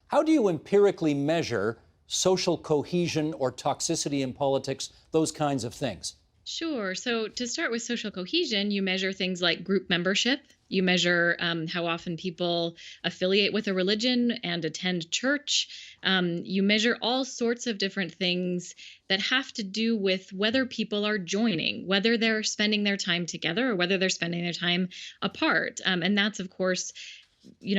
How do you empirically measure social cohesion or toxicity in politics, those kinds of things? Sure. So to start with social cohesion, you measure things like group membership. You measure how often people affiliate with a religion and attend church. You measure all sorts of different things that have to do with whether people are joining, whether they're spending their time together or whether they're spending their time apart. And that's, of course,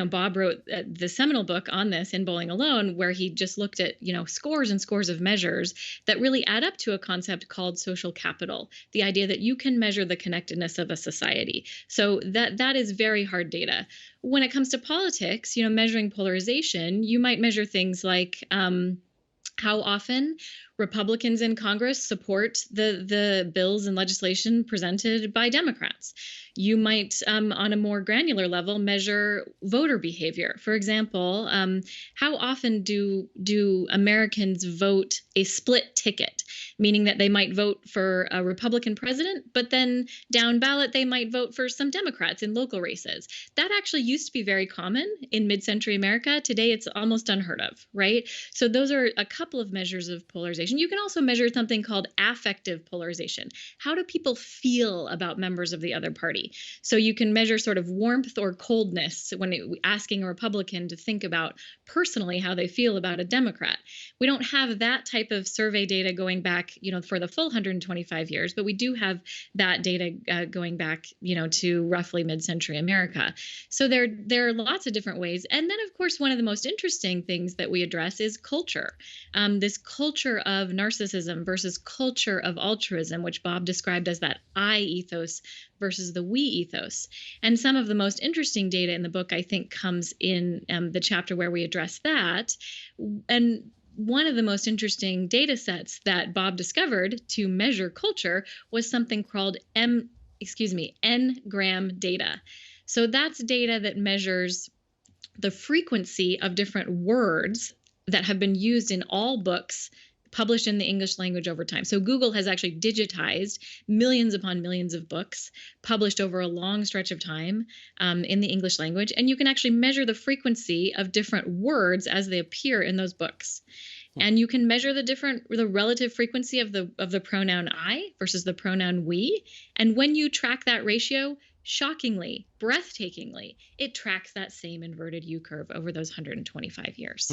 Bob wrote the seminal book on this in Bowling Alone, where he just looked at, scores and scores of measures that really add up to a concept called social capital, the idea that you can measure the connectedness of a society. So that is very hard data. When it comes to politics, measuring polarization, you might measure things like how often Republicans in Congress support the bills and legislation presented by Democrats. You might, on a more granular level, measure voter behavior. For example, how often do Americans vote a split ticket, meaning that they might vote for a Republican president, but then down ballot they might vote for some Democrats in local races. That actually used to be very common in mid-century America. Today, it's almost unheard of, right? So those are a couple of measures of polarization. You can also measure something called affective polarization. How do people feel about members of the other party? So you can measure sort of warmth or coldness when asking a Republican to think about personally how they feel about a Democrat. We don't have that type of survey data going back, for the full 125 years, but we do have that data going back, to roughly mid-century America. So there are lots of different ways. And then, of course, one of the most interesting things that we address is culture. This culture of narcissism versus culture of altruism, which Bob described as that I ethos versus the we ethos. And some of the most interesting data in the book, I think, comes in the chapter where we address that. And one of the most interesting data sets that Bob discovered to measure culture was something called N-gram data. So that's data that measures the frequency of different words that have been used in all books published in the English language over time. So Google has actually digitized millions upon millions of books published over a long stretch of time in the English language. And you can actually measure the frequency of different words as they appear in those books. And you can measure the relative frequency of the pronoun I versus the pronoun we. And when you track that ratio, shockingly, breathtakingly, it tracks that same inverted U curve over those 125 years.